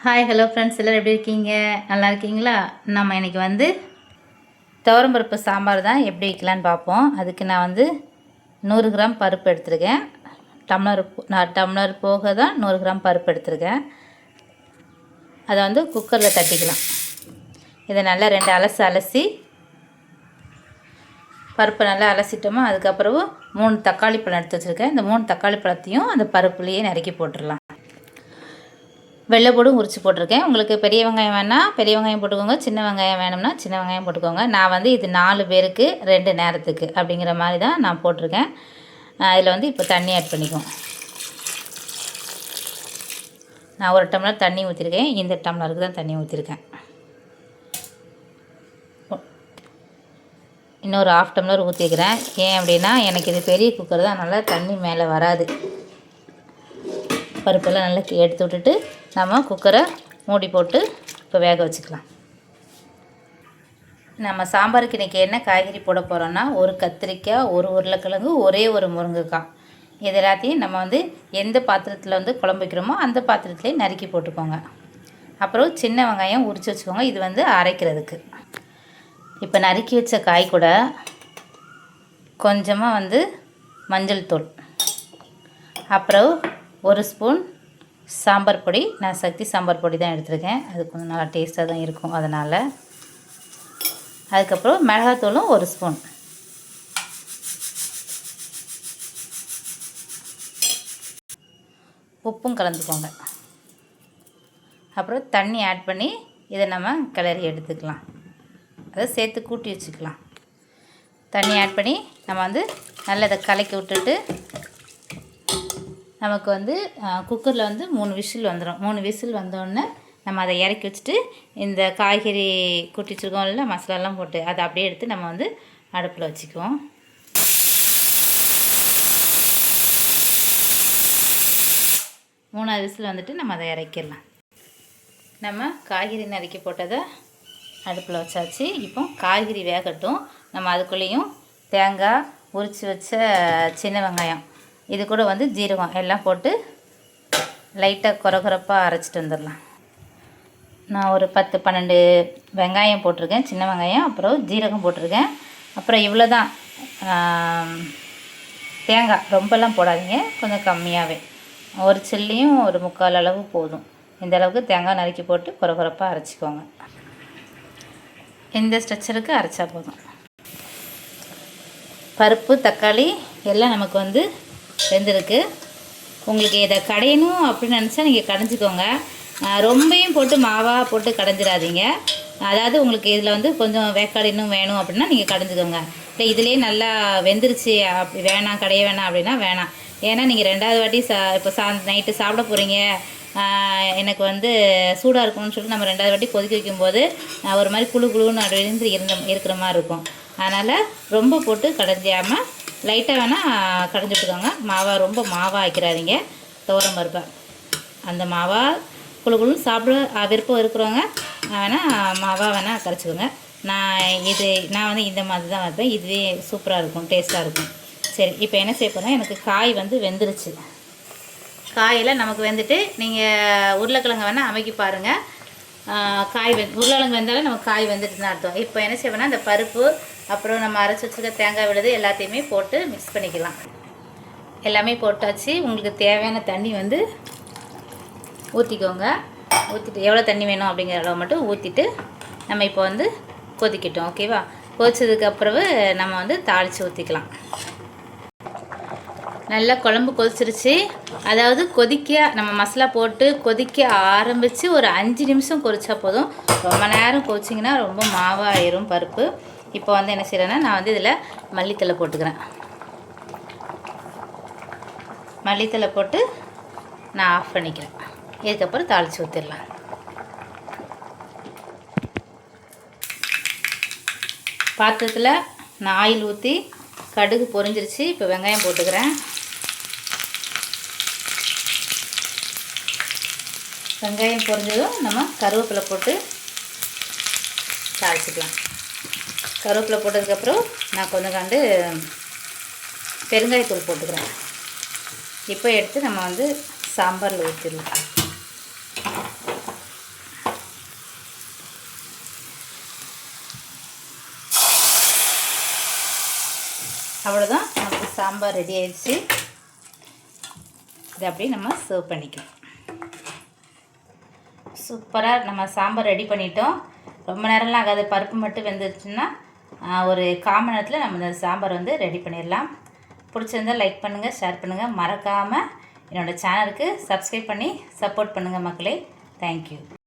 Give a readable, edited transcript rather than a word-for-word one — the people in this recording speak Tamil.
ஹாய் ஹலோ ஃப்ரெண்ட்ஸ், எல்லோரும் எப்படி இருக்கீங்க? நல்லா இருக்கீங்களா? நம்ம இன்றைக்கி வந்து துவரம்பருப்பு சாம்பார் தான் எப்படி வைக்கலான்னு பார்ப்போம். அதுக்கு நான் வந்து 100 கிராம் பருப்பு எடுத்துருக்கேன். டம்ளர் போக தான் 100 கிராம் பருப்பு எடுத்துருக்கேன். அதை வந்து குக்கரில் தட்டிக்கலாம். இதை நல்லா 2 அலசி பருப்பை நல்லா அலசிட்டோமா, அதுக்கப்புறம் 3 தக்காளி பழம் எடுத்து வச்சுருக்கேன். இந்த 3 தக்காளி பழத்தையும் அந்த பருப்புலேயே நறுக்கி போட்டுடலாம். வெள்ளைப்பூடும் உரித்து போட்டிருக்கேன். உங்களுக்கு பெரிய வெங்காயம் வேணால் பெரிய வெங்காயம் போட்டுக்கோங்க, சின்ன வெங்காயம் வேணும்னா சின்ன வெங்காயம் போட்டுக்கோங்க. நான் வந்து இது 4 பேருக்கு 2 நேரத்துக்கு அப்படிங்கிற மாதிரி தான் நான் போட்டிருக்கேன். இதில் வந்து இப்போ தண்ணி ஆட் பண்ணிக்குவோம். நான் 1 டம்ளர் தண்ணி ஊற்றிருக்கேன். இந்த டம்ளருக்கு தான் தண்ணி ஊற்றிருக்கேன். இன்னொரு 1/2 டம்ளர் ஊற்றிக்கிறேன். ஏன் அப்படின்னா எனக்கு இது பெரிய குக்கர் தான், அதனால் தண்ணி மேலே வராது. பருப்பெல்லாம் நல்லா எடுத்து விட்டுட்டு நம்ம குக்கரை மூடி போட்டு இப்போ வேக வச்சுக்கலாம். நம்ம சாம்பாருக்கு இன்றைக்கி என்ன காய்கறி போட போகிறோன்னா, ஒரு கத்திரிக்காய், ஒரு உருளைக்கிழங்கு, ஒரே ஒரு முருங்கைக்காய். இது எல்லாத்தையும் நம்ம வந்து எந்த பாத்திரத்தில் வந்து குழம்பு வைக்கிறோமோ அந்த பாத்திரத்துலேயே நறுக்கி போட்டுக்கோங்க. அப்புறம் சின்ன வெங்காயம் உரித்து வச்சுக்கோங்க. இது வந்து அரைக்கிறதுக்கு. இப்போ நறுக்கி வச்ச காய் கூட கொஞ்சமாக வந்து மஞ்சள் தூள், அப்புறம் 1 ஸ்பூன் சாம்பார் பொடி. நான் சக்தி சாம்பார் பொடி தான் எடுத்துருக்கேன். அது கொஞ்சம் நல்லா டேஸ்ட்டாக தான் இருக்கும் அதனால். அதுக்கப்புறம் மிளகாத்தூளும் 1 ஸ்பூன். உப்பும் கலந்துக்கோங்க. அப்புறம் தண்ணி ஆட் பண்ணி இதை நம்ம கிளறி எடுத்துக்கலாம். அதை சேர்த்து கூட்டி வச்சுக்கலாம். தண்ணி ஆட் பண்ணி நம்ம வந்து நல்லா இதை கலக்கி விட்டுட்டு, நமக்கு வந்து குக்கரில் வந்து 3 விசில் வந்துடும். 3 விசில் வந்தோடனே நம்ம அதை இறக்கி வச்சுட்டு, இந்த காய்கறி கூட்டி வச்சுருக்கோம்ல, மசாலாலாம் போட்டு அதை அப்படியே எடுத்து நம்ம வந்து அடுப்பில் வச்சுக்குவோம். மூணாவது விசில் வந்துட்டு நம்ம அதை இறக்கிடலாம். நம்ம காய்கறி நறுக்கி போட்டதை அடுப்பில் வச்சாச்சு. இப்போ காய்கறி வேகட்டும். நம்ம அதுக்குள்ளேயும் தேங்காய், உரித்து வச்ச சின்ன வெங்காயம், இது கூட வந்து ஜீரகம் எல்லாம் போட்டு லைட்டாக கொரகொரப்பாக அரைச்சிட்டு வந்துடலாம். நான் ஒரு 10-12 வெங்காயம் போட்டிருக்கேன், சின்ன வெங்காயம். அப்புறம் ஜீரகம் போட்டிருக்கேன். அப்புறம் இவ்வளோ தான் தேங்காய். ரொம்பலாம் போடாதீங்க, கொஞ்சம் கம்மியாகவே. ஒரு சில்லியும் ஒரு 3/4 அளவு போதும். இந்த அளவுக்கு தேங்காய் நறுக்கி போட்டு கொரகொரப்பாக அரைச்சிக்கோங்க. இந்த ஸ்ட்ரக்சருக்கு அரைச்சா போதும். பருப்பு, தக்காளி எல்லாம் நமக்கு வந்து வெந்திருக்கு. உங்களுக்கு இதை கடையணும் அப்படின்னு நினச்சா நீங்கள் கடைஞ்சிக்கோங்க. ரொம்பையும் போட்டு மாவாக போட்டு கடைஞ்சிடாதீங்க. அதாவது உங்களுக்கு இதில் வந்து கொஞ்சம் வேக்காடு இன்னும் வேணும் அப்படின்னா நீங்கள் கடைஞ்சிக்கோங்க. இல்லை இதிலே நல்லா வெந்துருச்சு அப்படி வேணாம், கடைய வேணாம் அப்படின்னா வேணாம். ஏன்னா நீங்கள் 2வது வாட்டி இப்போ நைட்டு சாப்பிட போகிறீங்க, எனக்கு வந்து சூடாக இருக்கும்னு சொல்லிட்டு நம்ம 2வது வாட்டி கொதிக்க வைக்கும்போது ஒரு மாதிரி குழுன்னு அப்படின்னு இருக்கிற மாதிரி இருக்கும். அதனால் ரொம்ப போட்டு கடைஞ்சாமல் லைட்டாக வேணால் கடைஞ்சி விட்டுக்கோங்க. மாவாக ரொம்ப மாவாக ஆக்கிடாதீங்க. துவரம் பருப்பை அந்த மாவாக குழுன்னு சாப்பிட விருப்பம் இருக்கிறவங்க வேணால் மாவாக வேணால் கரைச்சிக்கோங்க. நான் வந்து இந்த மாதிரி தான் வைப்பேன். இதுவே சூப்பராக இருக்கும், டேஸ்ட்டாக இருக்கும். சரி, இப்போ என்ன செய்ய போகிறேன், எனக்கு காய் வந்து வெந்துருச்சு. காயெல்லாம் நமக்கு வெந்துட்டு, நீங்கள் உருளைக்கிழங்கு வேணால் அமைக்கி பாருங்கள். உருளைக்கிழங்கு வெந்தாலும் நமக்கு காய் வெந்துட்டு தான் அர்த்தம். இப்போ என்ன செய்வேன்னா, இந்த பருப்பு அப்புறம் நம்ம அரைச்சி வச்சுருக்க தேங்காய் விழுது எல்லாத்தையுமே போட்டு மிக்ஸ் பண்ணிக்கலாம். எல்லாமே போட்டாச்சு. உங்களுக்கு தேவையான தண்ணி வந்து ஊற்றிக்கோங்க. ஊற்றிட்டு எவ்வளோ தண்ணி வேணும் அப்படிங்கிற அளவு மட்டும் ஊற்றிட்டு நம்ம இப்போ வந்து கொதிக்கட்டும். ஓகேவா? கொதிச்சதுக்கப்புறம் நம்ம வந்து தாளித்து ஊற்றிக்கலாம். நல்லா குழம்பு கொதிச்சிருச்சு. அதாவது நம்ம மசாலா போட்டு கொதிக்க ஆரம்பித்து ஒரு 5 நிமிஷம் கொதிச்சா போதும். ரொம்ப நேரம் கொதிச்சிங்கன்னா ரொம்ப மாவாயிரும் பருப்பு. இப்போ வந்து என்ன செய்கிறேன்னா, நான் வந்து இதில் மல்லித்தலை போட்டுக்கிறேன். மல்லித்தலை போட்டு நான் ஆஃப் பண்ணிக்கிறேன். இதுக்கப்புறம் தாளித்து ஊற்றிடலாம். பாத்திரத்தில் நான் ஆயில் ஊற்றி கடுகு பொரிஞ்சிருச்சு. இப்போ வெங்காயம் போட்டுக்கிறேன். வெங்காயம் பொரிஞ்சதும் நம்ம கருவேப்பிலை போட்டு தாளிச்சிக்கலாம். கருவேப்பிலை போட்டதுக்கப்புறம் நான் கொஞ்சம் பெருங்காயத்தூள் போட்டுக்கிறேன். இப்போ எடுத்து நம்ம வந்து சாம்பாரில் ஊற்றிடலாம். அவ்வளோதான், நமக்கு சாம்பார் ரெடி ஆயிடுச்சு. இதை அப்படியே நம்ம சர்வ் பண்ணிக்கலாம். சூப்பராக நம்ம சாம்பார் ரெடி பண்ணிட்டோம். ரொம்ப நேரம்லாம் ஆகாது, பருப்பு மட்டும் வெந்துருச்சுன்னா ஒரு 1/4 மணி நேரத்தில் நம்ம இந்த சாம்பார் வந்து ரெடி பண்ணிடலாம். பிடிச்சிருந்தால் லைக் பண்ணுங்கள், ஷேர் பண்ணுங்கள், மறக்காமல் என்னோடய சேனலுக்கு சப்ஸ்கிரைப் பண்ணி சப்போர்ட் பண்ணுங்கள் மக்களே. தேங்க்யூ.